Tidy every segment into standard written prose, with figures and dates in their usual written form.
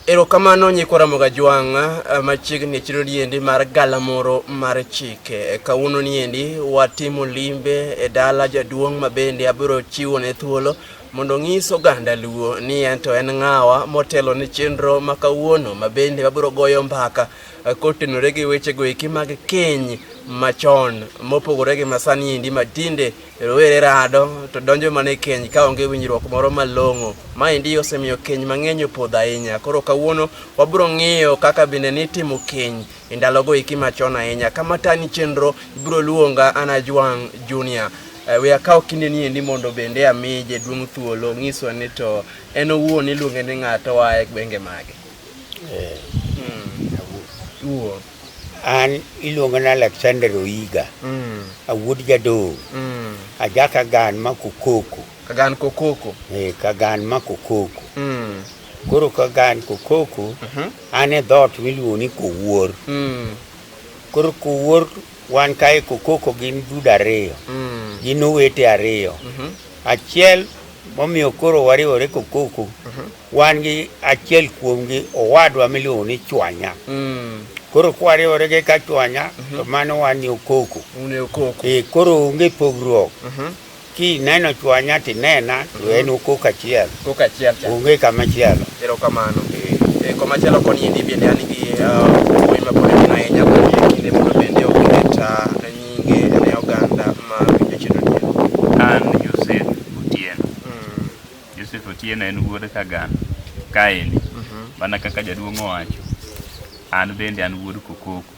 Erokamano nyikora moga jwanga machiegni chiro diendi mar Galamoro Mar Chike. Kawuono niendi watimo limbe e dala jaduong' mabende abiro chiwo ne thuolo mondo ng'is oganda Luo ni ento en ng'awa motelo ni chenro ma kawuono mabende abiro goyo mbaka kotenore gi weche go eki mag keny machon mopogore gi masani endi matinde rowere rado to donjo mane keny ka onge winjruok moro malong'o. Ma endi osemiyo keny mang'eny opodho ahinya. Koro kawuono wabiro ng'iyo kaka bende nitimo keny e ndalogo eki machon ahinya. Kama tani chenro ibiro luonga Ana Jwang Junior. We akaw kinde ni endi mondo bende ami jaduong' thuolo ng'iswa ni to en owuon iluonge ni ng'ato wae gwenge mage. Uo An iluongo na Alexander Oiga. Awuod jado. Ajaka gan makokoko. Kagan kokoko. Kagan makokoko. Koro kagan kokoko. Ane dhot miluongo ni Kowuor. Koro Kowuor wan kae kokoko gin duda ariyo. Gin owete ariyo. Achiel momiyo koro wariwore kokoko. Wan gi achiel kuomgi owadwa miluongo ni Chwanya. Koro kwariwore ge ka Chwanya to mano wan ni okoko. Koro onge pogruok. Ki neno Chwanya tinena to en okoko achiel. Okoko achiel. Onge kamachielo. Erokamano. Komachielo koni endi bende an gi wuoyi mabiro ahinya kuom kinde mondo bende oketa nyinge ne oganda ma winjo chenro ni. An Joseph Otieno en wuod Kagan kaeni. Mana kaka jaduong' owacho. An bende an wuod kokoko.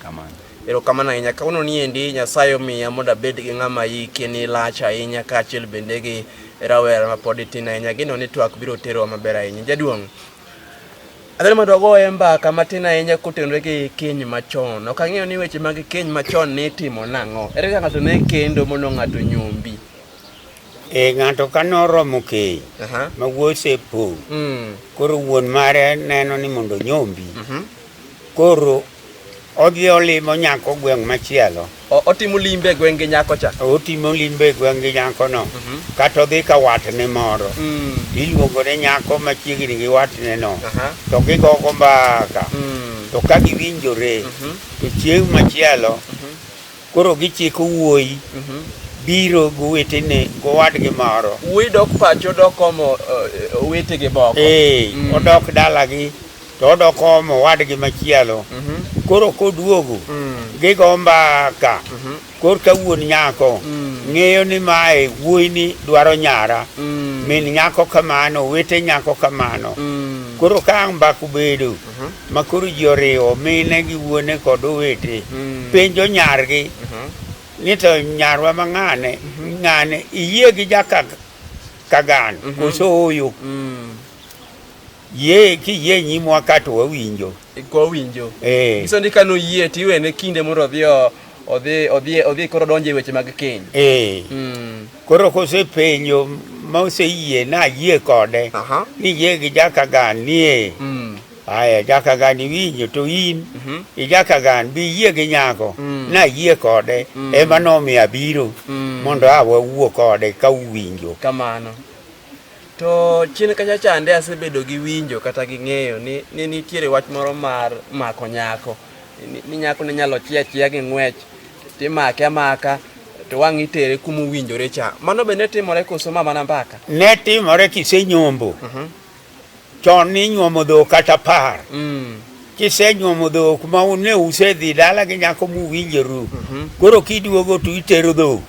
Kamano. Erokamano ahinya. Kawuono ni endi Nyasaye omiya mondo abed gi ng'ama hike ni lach ahinya kaachiel bende gi rawera ma pod tin ahinya. Gino ni twak biro terowa maber ahinya. Jaduong', adwaro mondo wagoye mbaka matin ahinya kotenore gi keny machon. Ok ang'eyo ni weche mag keny machon ne timo nang'o. Ere kaka ng'ato ne kendo mondo ng'ato nyombi? Ng'ato kanoromo keny ma wuoyi osepong'. Koro wuon mare neno ni mondo nyombi. Koro odhi olimo nyako gweng' machielo. Otimo limbe e gweng' gi nyako cha? Otimo limbe e gweng' gi nyako no. Kata odhi ka watne moro. Iluongo ne nyako machiegni gi watne no. To gigogo mbaka. To ka giwinjore to chieng' machielo koro gichiko wuoyi biro gowetene gowadgi moro. Wuoyi dok pacho dok omo owetegi boko. Odok dalagi to odok omo wadgi machielo. Koro koduogo gigo mbaka. Koro ka wuon nyako ng'eyo ni mae wuoyi ni dwaro nyara. Min nyako kamano, owete nyako kamano. Koro ka mbaka bedo ma koro ji oriwo mine gi wuone kod owete penjo nyargi ni to nyarwa mang'ane iyie gi jaka Kagan koso oyo. Kiyie nyimwa ka to wawinjo. Ko winjo. Iso ndi kano yie tiwene kinde mondo odhi koro donje e weche mag keny. Koro kosepenjo ma oseyie na yie kode ni yie gi jaka Kagan nie. Aya jaka Kagan winjo to in jaka Kagan bi yie gi nyako na yie kode ema nomiyo abiro mondo awuo kode ka uwinjo. Kamano. To chien kacha chande asebedo gi winjo kata gi ng'eyo ni nitiere wach moro mar mako nyako. Ni nyako ne nyalo chia gi ng'wech timake amaka to wang' itere kuma uwinjore cha. Mano be ne timore koso mana mbaka? Ne timore kisenyombo. Chon ni nyuomo dhok kata par. Kisenyuomo dhok ma ne usedhi dala gi nyako muwinjoru. Koro kiduogo to itero dhok.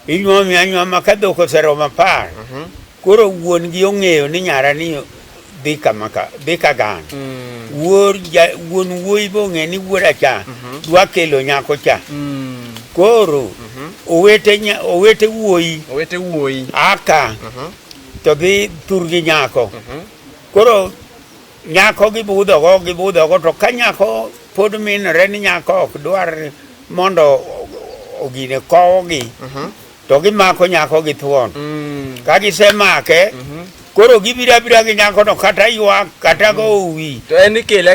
Inyuomi anyuoma ka dhok oseromo par. Koro wuon gi ong'eyo ni nyara ni dhi Kagan. Wuon wuoyi bo ng'e ni wuoda cha dwa kelo nyako cha. Koro owete wuoyi aka to dhi thurgi nyako. Koro nyako gibudhogo to ka nyako pod minore ni nyako ok dwar mondo ogine kowogi to gimako nyako gi thuon. Ka gisemake koro gibiro abira gi nyako no kata ywak kata go uwi. To en ikele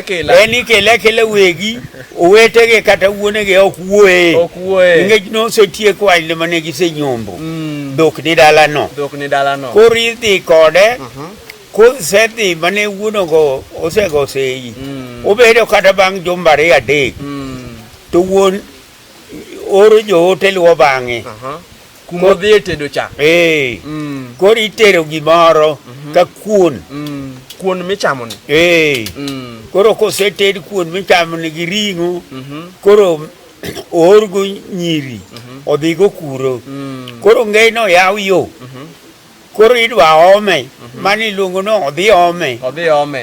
akela wegi owetege kata wuonege ok wuoye. Nikech nosetieko wach mane gisenyombo. Dhok ni dala no. Koro idhi kode Koseti mane wuno go osego sei. Obedo kata bang jombare adek. To wuon oro jo hotel wo bange. Kumo dhi tedo cha. Koro itero gimoro ka kuon. Kuon michamo ni. Koro koseted kuon michamo ni gi ring'o. Koro orgo nyiri. Odhi go kuro. Koro ngei no yaw yo. Koro idwa ome. Mani luongo no odhi ome.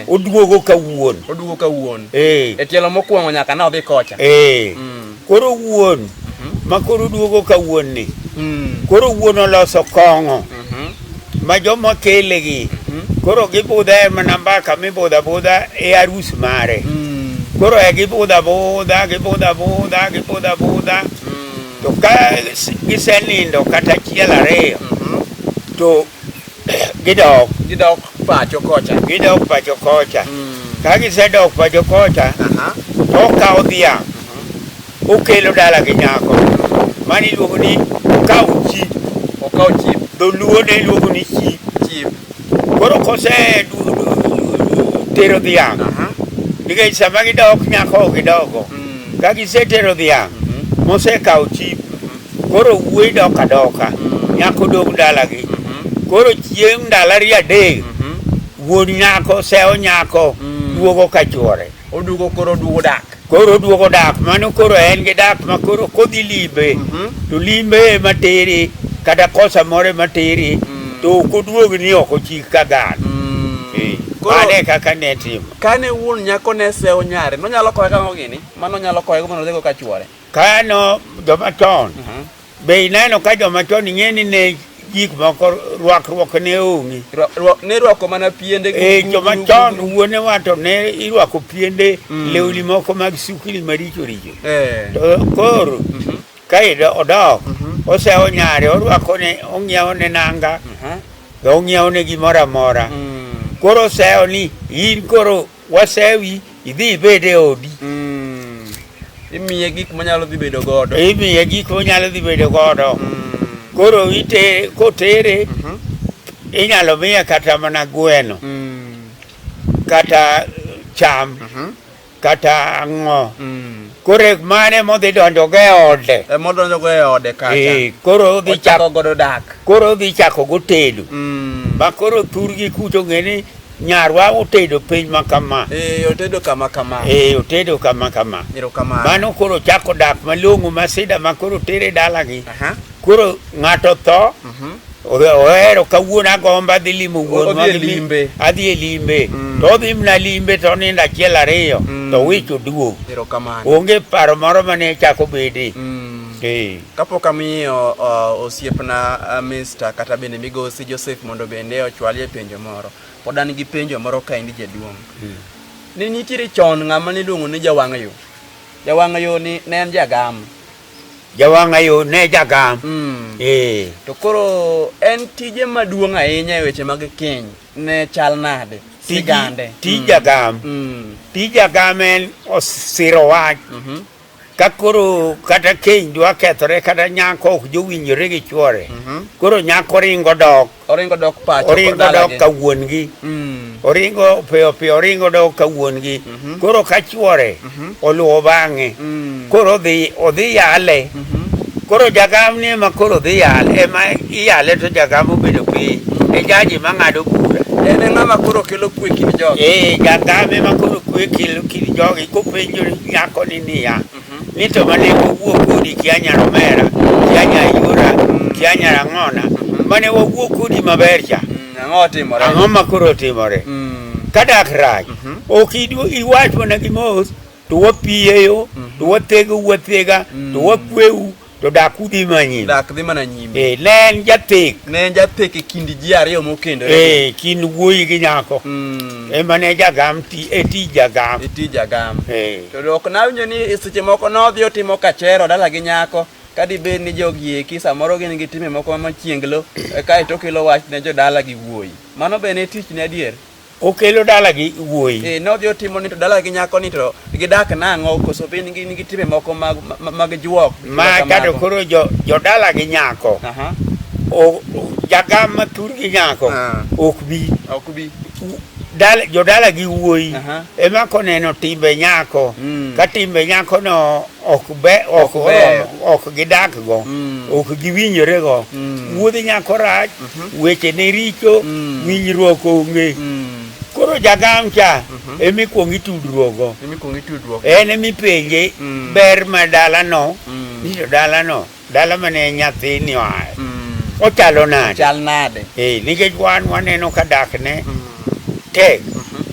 Oduogo ka wuon. E tielo mokwongo nyaka na odhi kocha. Koro wuon. Ma koro duogo ka wuon ni. Koro wuon oloso kong'o. Ma joma kele gi. Koro gibudha mana mbaka mibudha budha e arus mare. Koro e gibudha budha. To ka gisenindo kata chiel ariyo. To gidok pacho kocha. Ka gisedok pacho kocha. To okawo dhiang'. Okelo dala gi nyako. Mani iluongo ni okawo chip. Dholuo ne iluongo ni chip. Koro kose tero dhiang'. Nikech sama gidok nyako gidogo. Ka gisetero dhiang'. Mosekawo chip. Koro wuoyi dok adoka. Nyako dok dala gi. Koro chieng' ndalo ariyo adek. Wuon nyako sewo nyako. Duogo ka chuore. Koro duogo dak. Mano koro en gi dak ma koro kodhi limbe. To limbe materi. Kata kosa more materi. To koduogo ni oko chik ka gano. Ane kaka ne timo. Kane wuon nyako ne sewo nyare. Nonyalo koe kang'o gini? Mano nyalo koe mondo odhigo ka chuore. Kano joma chon. Be ineno ka joma chon ing'eni ne gik moko rwakruok ne onge. Ne rwako mana piende. Joma chon wuone wato ne irwako piende lewni moko mag sukni maricho. To koro ka odok osewo nyare orwako ne ong'iewo ne nanga. Ong'iewo ne gimoro amora. Koro osewo ni in koro wasewi idhi ibed e odi. Imiye gik manyalo dhi bedo godo. Koro kotere inyalo miye kata mana gweno. Kata cham. Kata ang'o. Koro mane modhi donjo go e ode. Kacha. Koro odhi chako godo dak. Koro odhi chako go tedo. Ma koro thurgi kucho ng'eni nyarwa otedo piny makama. Otedo kama kama. Mano koro chako dak malong'o masida ma koro tere dala gi. Koro ng'ato tho. Ohero kawuono agomba adhi limo wuon. Adhi e limbe. To odhi mna limbe to nindo achiel ariyo. To wich oduogo. Onge paro moro mane chako bede. Kapok amiyo osiepna Mr. kata bende migosi Joseph mondo bende ochwalie penjo moro. Pod an gi penjo moro ka indi jaduong'. Ni nitiere chon ng'ama niluongo ni jawang' yo. Jawang' yo ni ne en jagam. To koro en tije maduong' ahinya e weche mag keny. Ne chal nade? Sigande. Tij jagam en osiro wach. Ka koro kata keny dwa kethore kata nyako ok jowinjore gi chuore. Koro nyako ringo dok pacho. Oringo dok ka wuon gi. Oringo oringo dok ka wuon gi. Koro ka chuore oluwo bang'e. Koro odhi yale. Koro jagam ni ma koro dhi yale. Ema iyale to jagam obedo piny. E jaji ma ng'ado bura. En ng'ama koro kelo kwe kind jogi. Jagam ema koro kwe kelo kind jogi. Kopenjo nyako ni niya. Ni to mane wawuok kodi kia Nyaromera, kia Nyayura, kia Nyarang'ona. Mane wawuok kodi maber cha. Ang'o ma koro timore. Kadak rach. Ok iwach mana gimos. To wapiyeyo. To wathego wuothega. To wakweu. To dak udhi mana nyime. Ne en jathek. E kind ji ariyo mokendore. Kind wuoyi gi nyako. Ema ne jagam tij jagam. To ok nawinjo ni seche moko nodhi otimo kachero dala gi nyako. Kadi bed ni jogi eki samoro gin gi time moko machienglo. Kaeto kelo wach ne jodala gi wuoyi. Mano be ne tich ne adier. Okelo dala gi wuoyi. Nodhi otimo ni to dala gi nyako ni to gidak nang'o koso be nigi time moko mag juok. Ma kado koro jodala gi nyako. Jagam matur gi nyako ok bi. jodala gi wuoyi ema koneno timbe nyako ka timbe nyako no ok gidak go ok giwinyore go wuodhi nyako rach weche ne richo winjruok onge koro jagam cha emi kuongi tudruogo en emi penje ber ma dala no ni dala mane nyathini oae ochalo nade nikech wan waneno ka dak ne tek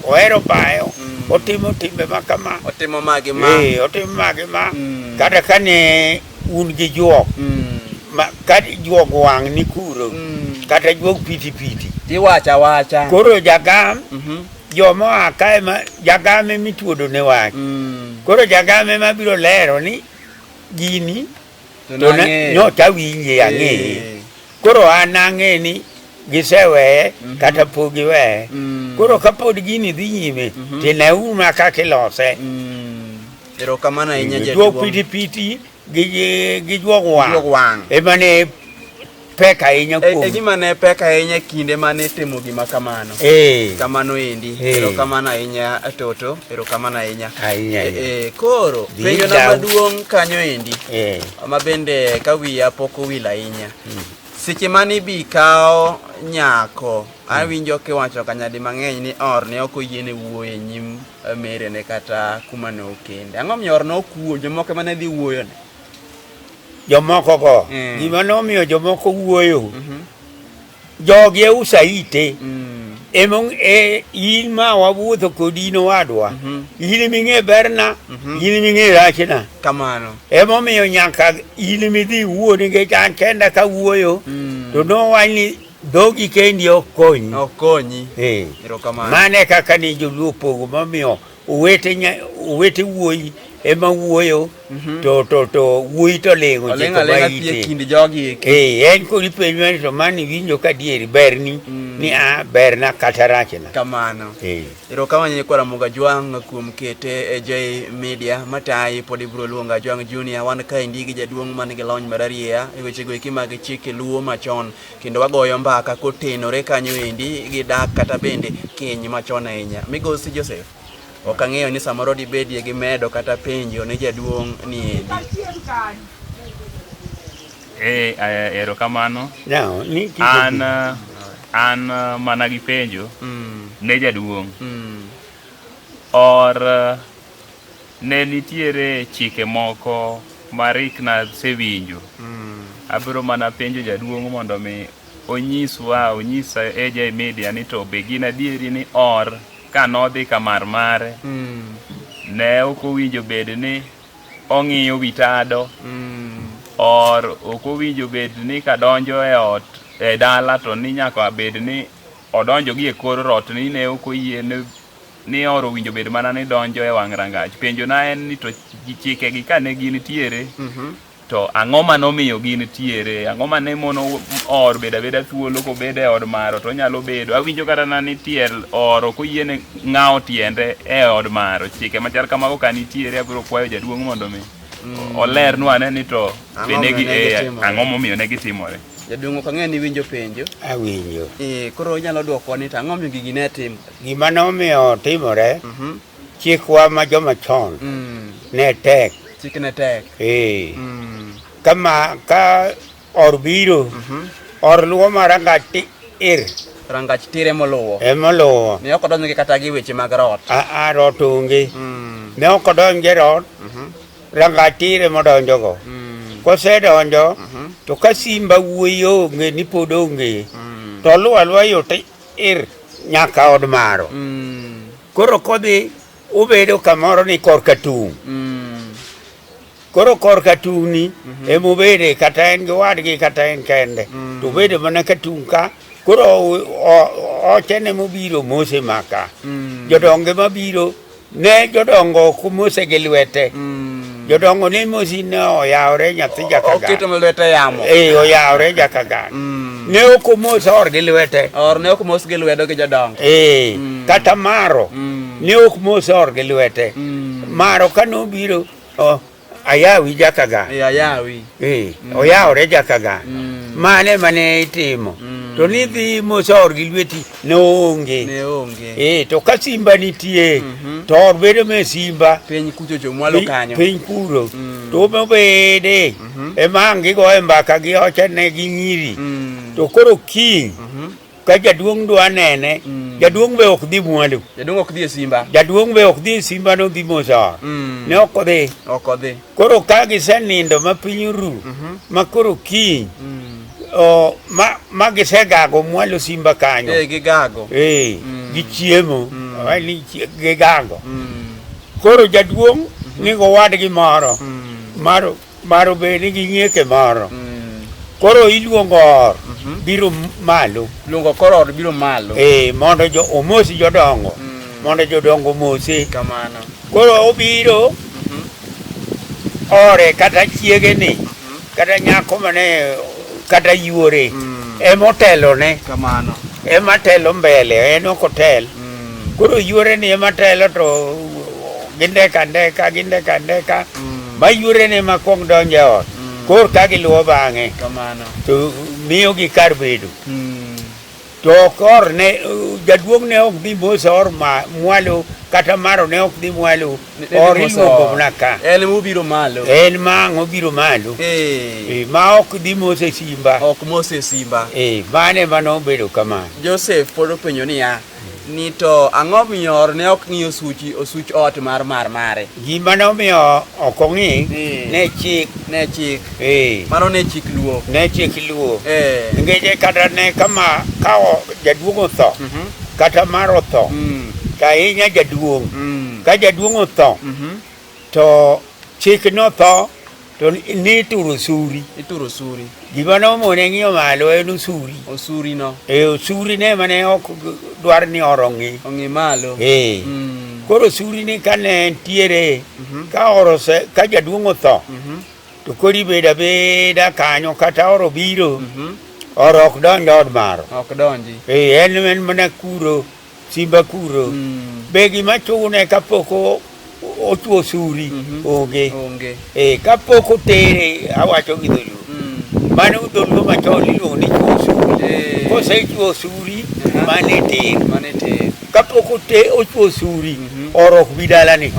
ohero bayo otimo timbe makama otimo magi ma kata kane un gi juok kata juok wang' ni kuro kata juok piti tiwacha koro jagam jomoa kae ma jagam emi tuodo ne wach koro jagam ema biro lero ni gini to nyocha winje ang'eye koro an ang'e ni giseweye kata pok giweye koro kapod gini dhi nyime tineuma kaka ilose erokamano ahinya juok piti gi juok wang' ema ne pek ahinya kuom gima ne pek ahinya kinde mane timo gima kamano kamano endi erokamano ahinya Toto erokamano ahinya koro penjo na maduong' kanyo endi ma bende ka wiya pok owil ahinya seche mane bi kao nyako awinjo kiwacho kanyadi mang'eny ni orne ok oyiene wuoyo e nyim merene kata kuma ne okende ang'o miyo orne ok wuoyo jomoko mane dhi wuoyo ne jomoko go gima nomiyo jomoko wuoyo jogi e usaite in ma wawuotho kodi no wadwa in ming'e berna in ming'e rachna kamano emomiyo nyaka in midhi wuo nikech an kenda ka wuoyo to nowach ni dhogi kendi ok konyi mane kaka ni joluo pogo momiyo owete wuoyi ema wuoyo to wuoyi to leng'o en kodi penjwa to mani winjo ka dieri berni ni berna kata rachna kamano erokamano Kwaramoga Jwang' kuom kete e J Media matayi pod ibro luonga Jwang' Junior wan kaendi gi jaduong' man gi lony mararieya e wechego eki mag chike luo machon kendo wagoyo mbaka kotenore kanyo endi gi dak kata bende keny machon ahinya migosi Joseph ok ang'eyo ni samoro dibedie gi medo kata penjo ne jaduong' ni endi erokamano an mana gi penjo ne jaduong' or ne nitiere chike moko marikna sewinjo abiro mana penjo jaduong' mondo mi onyisa e J Media ni to be gin adieri ni or kanodhi kamar mare ne ok owinjo bed ni ong'iyo witado or ok owinjo bed ni kadonjo e ot e dala to ni nyaka bed ni odonjo gi e kor rot ni ne ok oyie ni or owinjo bed mana ni donjo e wang' rangach penjo na en ni to chike gi kane gin tiere to ang'o manomiyo gin tiere ang'o mane mono or beda thuolo kobede e od maro to nyalo bedo awinjo kata na ni tiel or ok oyiene ng'awo tiende e od maro chike machal kamago ka nitiere abiro kwayo jaduong' mondo mi olernwa ane ni to ang'o momiyo ne gitimore jaduong' ok ang'e ni winjo penjo awinjo koro nyalo dwoko ni to ang'o miyo gigi ne timo gima nomiyo timore chikwa ma joma chon ne tek chik ne tek kama ka or biro or luwo marangach rangach tir emoluwo ne ok odonjo gi kata gi weche mag rot rot onge ne ok odonj gi rot rangach tir emodonjogo kosedonjo to ka simba wuoyi onge ni pod onge to oluwo aluwa yo tir nyaka od maro koro kodhi obedo kamoro ni korka tung' koro korka tung' ni emobede kata en gi wadgi kata en kende to bedo mana ka tung' ka koro ochene mobiro mose maka jodonge mabiro ne jodongo kumose gi lwete jodongo ne mosi ne oyawre nyathi jakagan oketo lwete yamo oyawre jakagan ne ok omos or gi lwete ne ok mos gi lwedo gi jodongo kata maro ne ok mos or gi lwete maro kanobiro ayawi jakagan ayawi oyawre jakagan mane itimo to ni dhi mosor gi lweti ne onge to ka simba nitie to or bedo me simba piny kucho jo mwalo kanyo piny kuro to mobede emangi go mbaka gi ocha ne gi nyiri to koro kiny ka jaduong' dwa nene jaduong' be ok dhi mwandu jaduong' ok dhi e simba jaduong' be ok dhi e simba no dhi mosor ne ok odhi koro ka gisenindo ma piny ru ma koro kiny ma gisegago mwalo simba kanyo gigago gi chiemo gigago koro jaduong' nigo wadgi moro maro bende gi nyieke moro koro iluongo or biro malo luongo koro or biro malo mondo omosi jodongo mondo jodongo mose kamano koro obiro ore kata chiege ni kata nyako mane kata yuore emotelo ne kamano ematelo mbele en ok otel koro yuore ni ematelo to gindeka ma yuore ni makwong donje ot kor ka giluwo bang'e kamano to miyo gi kar bedo to kor ne jaduong' ne ok dhi moso or mwalo kata maro ne ok dhi mwalo or iluongo mana ka en mobiro malo en mang' obiro malo ma ok dhi mose simba ok mose simba mane manobedo kamano Joseph pod openjo niya ni to ang'o miyo or ne ok ng'iyo osuch ot mar mare gima nomiyo ok ong'i ne chik mano ne chik luo nikech kata ne kama ka jaduong' otho kata mar otho ka ahinya jaduong' ka jaduong' otho to chik notho to ni ituro suri gima nomone ng'iyo malo en osuri no osuri ne mane ok dwar ni or ong'i malo koro suri ni kane entiere ka jaduong' otho to kori beda kanyo kata or obiro or ok donj od maro ok donji en mana kuro simba kuro be gima chune kapok ochuo suri onge kapok otere awacho gi dholuo mano dholuo machon iluongo ni chuo suri kosechuo suri mane ter kapok ochuo suri or ok bi dalani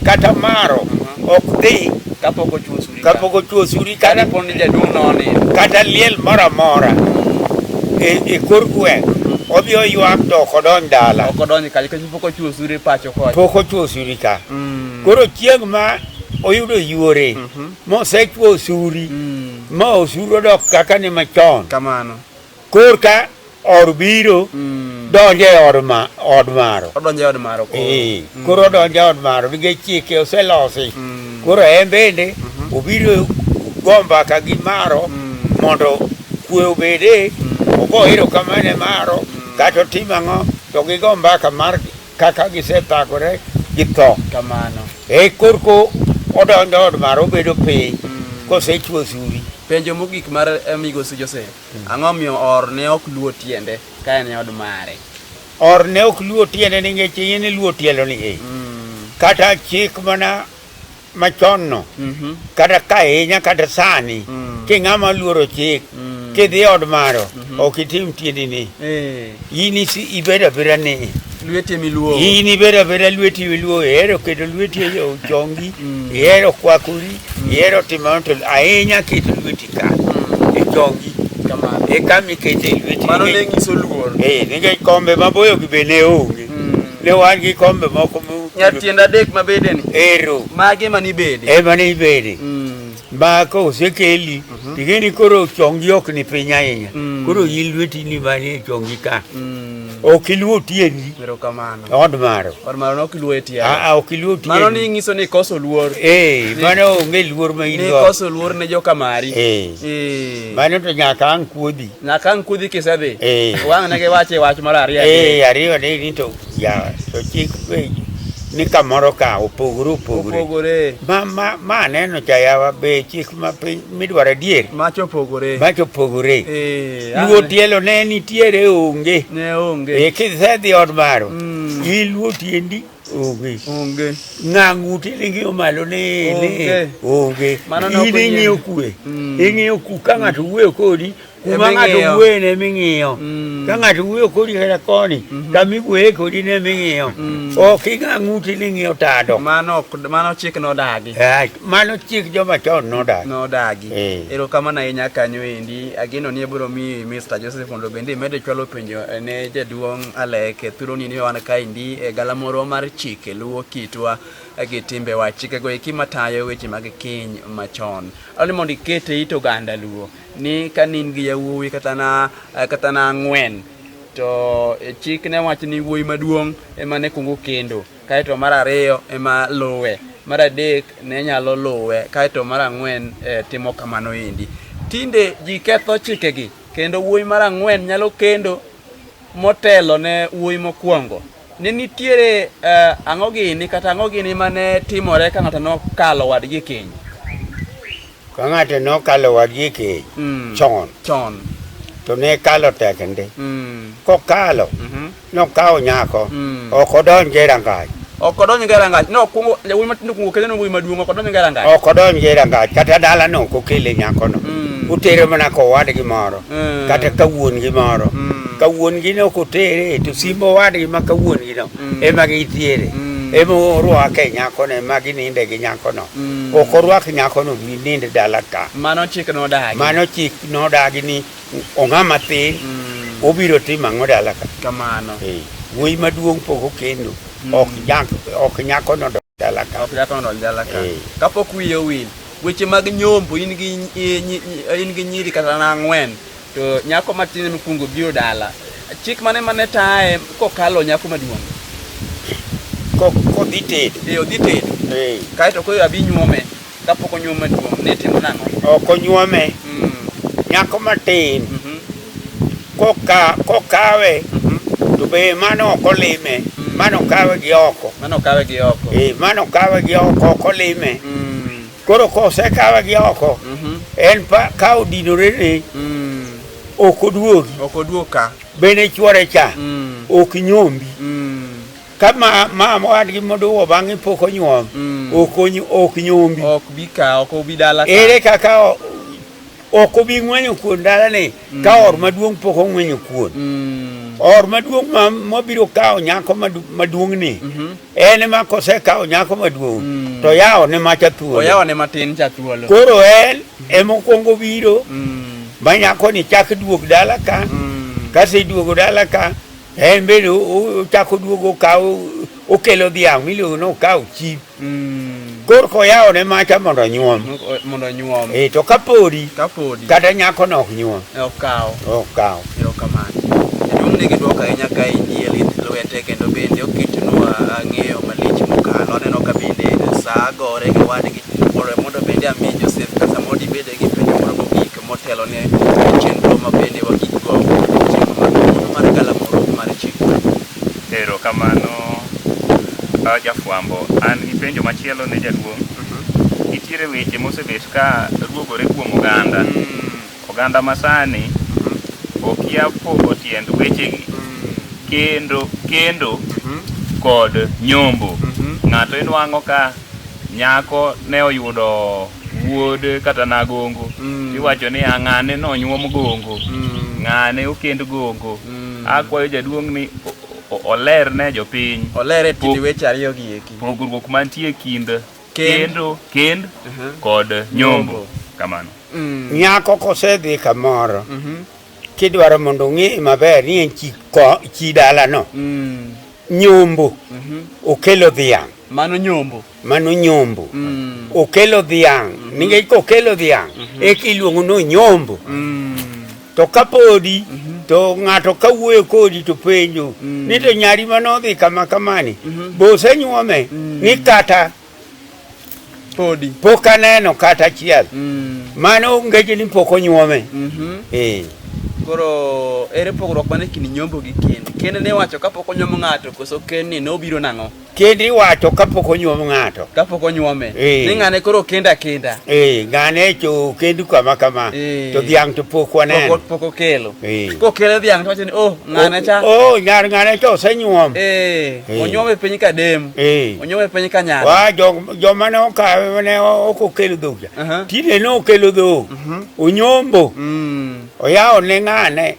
kata maro ok dhi kapok ochuo suri kata liel moro amora e kor gweng' obiro ywak to ok odonj dala pok ochuo suri pacho kocha pok ochuo suri ka koro chieng' ma oyudo yuore mosechuo suri ma osuru odok kaka ni machon kamano kor ka or biro donje od maro koro odonje od maro nikech chike oselosi koro en bende obiro go mbaka gi maro mondo kwe obede ogo erokamano maro kata otim ang'o to gigo mbaka mar kaka gisethagore githo kamano korko odonjo od maro obedo piny kosechuo suri penjo mogik mar migosi Joseph ang'o miyo or ne ok luo tiende ka en od mare or ne ok luo tiende nikech in luo tielo ni kata chik mana machon no kata ka ahinya kata sani king'ama luoro chik kidhi od maro ok itim tiendini in ibedo abeda ni lweti miluo in ibedo abeda lweti miluo ihero keto lweti e chongi ihero kwakori ihero timo to ahinya keto lweti ka e chongi e kama ikete lweti mano ne nyiso luor nikech kombe maboyo gi be ne onge ne wan gi kombe moko nyatiende adek mabede ni mage manibede manibede ma kosekeli tigeni koro chongi ok ni piny ahinya koro in lweti ni manie chongi ka ok iluo tiendi od maro ok iluo tiende ok iluo tiendi mano ni nyiso ni koso luor mano onge luor ma in go ni koso luor ne joka mari mano to nyaka ang' kuodhi kisedhi wang' ne giwache wach moro ariyo ni to to chik penjo ni kamoro ka opogore ma neno chayawa be chik midwaro adier macho opogore luo tielo ne nitiere onge kisedhi od maro iluo tiendi onge ng'ang'uti ing'iyo malo ne onge in ing'iyo kwe ka ng'ato wuoyo kodi kuma ng'ato wuoyo ne ming'iyo ka ng'ato wuoyo kodi kata koni kami wuoyo kodi ne ming'iyo ok ing'a ng'uti ni ng'iyo tado mano chik nodagi mano chik joma chon nodagi erokamano ahinya kanyo endi ageno ni abiro mi Mr. Joseph mondo bende imedo chwalo penjo ne jaduong' Alek thuroni ni wan kaendi e Galamoro Mar Chike Luo kitwa gi timbewa chikego eki matayo weche mag keny machon. Ani mondo ikete it oganda Luo ni ka nin gi yawuowi kata na ang'wen to chik ne wacho ni wuoyi maduong' ema ne kungo kendo, kaeto mar ariyo ema luwe, mar adek ne nyalo luwe, kaeto mar ang'wen timo kamano endi. Tinde ji ketho chikegi kendo wuoyi mar ang'wen nyalo kendo motelo ne wuoyi mokwongo. Ne nitiere ang'o gini mane timore ka ng'ato nokalo wadgi keny? Ka ng'ato nokalo wadgi keny chon to ne kalo tekende kokalo nokawo nyako ok odonje rangach no kungo wuoyi matindo kungo kele no wuoyi maduong' ok odonje rangach kata dala no kokele nyako no utere mana kowadgi moro kata kawuon gi moro kawuon gi no kotere to simbo wadgi ma kawuon gi no ema gitiere ema orwake nyako no ema gininde gi nyako no ok orwak nyako no ninde dala ka. Mano chik nodagi ni ong'ama thin obiro timo ang'o dala ka kamano. Wuoyi maduong' pok okendo ok nyako no dala ka kapok wiye owil. Weche mag nyombo in gi nyiri kata na ang'wen to nyako matin mikungo biro dala, chik mane tae kokalo nyako maduong' kodhi tedo odhi tedo kaeto koyo abi nyuome kapok onyuom maduong' ne timo nang'o? Ok onyuome nyako matin kokawe to be mano ok olime, mano kawe gi oko mano kawe gi oko ok olime. Koro kosekawe gi oko en ka odinore ne ok oduogi ka bene chuore cha ok nyombi kama mama wadgi moduwo bang'e pok onyuom ok nyombi ok obi dala ere kaka ok obi ng'wenyo kuon dalane ka or maduong' pok ong'wenyo kuon. Or maduong' mabiro kawo nyako maduong' ni en ema kosekawo nyako maduong' to yawo ne macha thuolo, yawo ne matin cha thuolo. Koro en emokwongo biro ma nyako ni chak duog dala ka kaseduogo dala ka en bende ochako duogo kawo okelo dhiang' miluongo no kawo chip koro koyawo ne macha mondo onyuom to kapodi kata nyako no ok nyuom okawo. Nigi duoko ahinya ka indie lith lwete kendo bende oketonwa ng'eyo malich mokalo. Aneno ka bende saa gore gi wadgi mondo bende ami Joseph kata modi bede gi penjo moro mogik motelo ne chenro ma bende wakikgo mar Galamoro Mar Chike. Erokamano jafwambo, an gi penjo machielo ne jaduong'. Nitiere weche mosebet ka ruogore kuom oganda masani okia pogo tiend wechegi kendo kod nyombo. Ng'ato inwang'o ka nyako ne oyudo wuod kata na gongo iwacho ni ng'ane nonyuom gongo, ng'ane okend gongo. Akwayo jaduong' ni oler ne jopiny olere tiend weche ariyo gi eki pogruok mantie kind kend kod nyombo. Kamano nyako kosedhi kamoro kidwaro mondo ng'e maber ni en chi dala no nyombo okelo dhiang', mano nyombo okelo dhiang' nikech kokelo dhiang' ekiluongo no nyombo. To kapodi to ng'ato kawuoyo kodi to penjo ni to nyari manodhi kama kamani bose nyuome ni kata pok aneno kata achiel mano ngeche ni pok onyuome. Koro ere pogruok mane kind nyombo gi kend. Kend ne wacho kapok onyuom ng'ato koso kend ni nobiro nang'o? Kendi wacho kapok onyuom ng'ato. Kapok onyuome. Ni ng'ane koro kenda. Ng'ane cho kendu kama. To dhiang' to pok waneno. Pok okelo. Kokelo dhiang' to wacho ni ng'ane cha. Ng'ane cho osenyuom. Onyuom e piny kadem. Onyuom e piny kanyana. Wa joma ne okawe ne ok okelo dhok. Tinde ne okelo dhok. Onyombo. Oyawo ne ng'ane.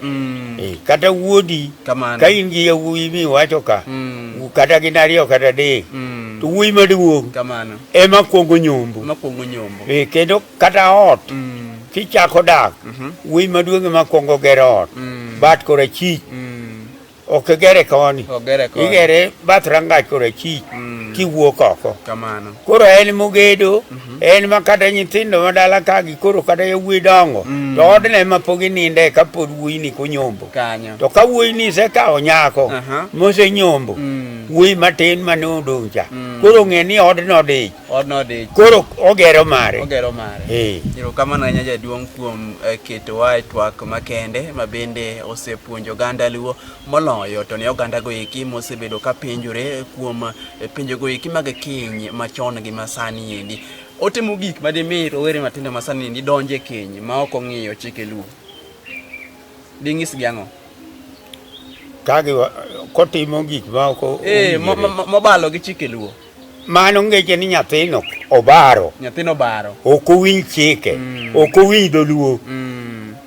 Kata wuodi. Ka in gi yawuoyi miwacho ka. Kata gin ariyo kata adek. To wuoyi maduong' ema kuongo nyombo. Kendo kata ot kichako dak wuoyi maduong' ema kuongo gero ot. Bat korachwich ok igere koni. Igere bath rangach korachwich kiwuok oko. Koro en mogedo, en ma kata nyithindo madala kagi koro kata yawuoyi dongo. To odne ema pok ininde ka pod wuoyi ni konyombo. To ka wuoyi ni sekawo nyako mose nyombo, wuoyi matin mane odong' cha. Koro ng'e ni odno dich. Koro ogero mare. Erokamano ahinya jaduong' kuom ketowa e twak makende ma bende osepuonjo oganda Luo moloyo to ne oganda go eki mosebedo ka penjore kuom penjo go eki mag keny machon gi masani endi. Otimo gik madimi rowere matindo masani endi donje keny ma ok ong'iyo chike Luo. Ding'is gi ang'o? Kagi kotimo gik ma ok mobalo gi chike Luo. Mano ngeche ni nyathino obaro. Ok owinj chike. Ok owinj dholuo.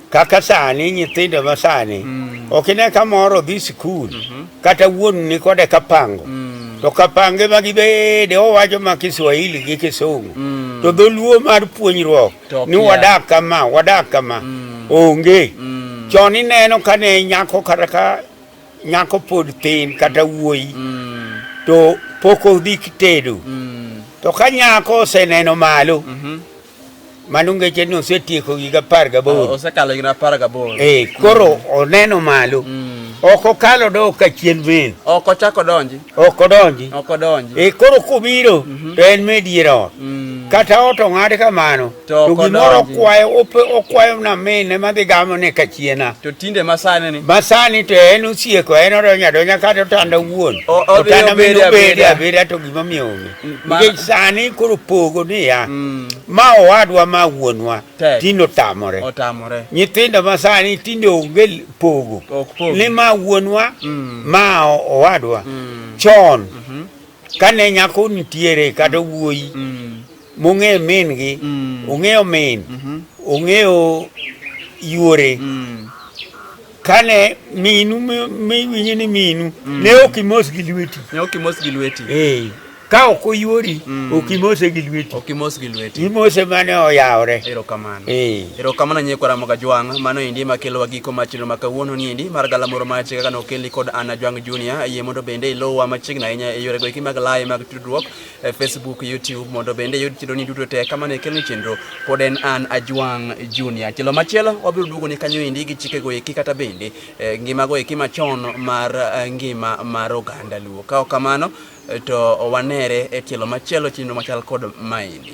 Kaka sani nyithindo ma sani ok ine kamoro dhi sikul kata wuon ni kode kapango. To kapange ma gibede owacho ma Kiswahili gi Kisungu. To dholuo mar puonjruok ni wadak kama. Onge. Chon ineno kane nyako kata ka nyako pod tin kata wuoyi. To pok odhi tedo. To ka nyako oseneno malo. Mano ngeche ni osetieko higa 18. Osekalo higa 18. Koro oneno malo. Ok okalo do ka chien min. Ok ochako donji. Ok odonji. Koro kubiro to en mediero. Kata ot ong'ad kamano. To gimoro okwayo na mine madhi gamo ne kachiena. To tinde masani ni. Masani to en osieko. En odonya kata otanda wuon. Otanda beda to gimomiyo onge. Nikech sani koro pogo niya. Ma owadwa ma wuonwa tindo tamore. Nyithindo masani tindo onge pogo. Ni ma wuonwa ma owadwa. Chon kane nyako nitiere kata wuoyi mong'eyo min gi, ong'eyo min, ong'eyo yuore. Kane minu miwinjo ni minu ne ok imos gi lweti. Ka ok oyuori ok imose gi lweti. Imose mane oyawre. Erokamano nyekwara moga Jwang'. Mano endi makelo giko machilo makawuono ni endi mar Galamoro Mar Chike kaka nokeli kod Anna Jwang' Junior. Yie mondo bende iluwa machiegni ahinya e yore go eki mag live mag tudruok Facebook, YouTube mondo bende yud chenro ni duto te. Kamano ekelni chenro pod en an Jwang' Junior. Tielo machielo wabiro duogo ni kanyo endi gi chike go eki kata bende ngima go eki machon mar ngima mar oganda Luo. Ka kamano to wanere e tielo machielo chenro machal kod maendi.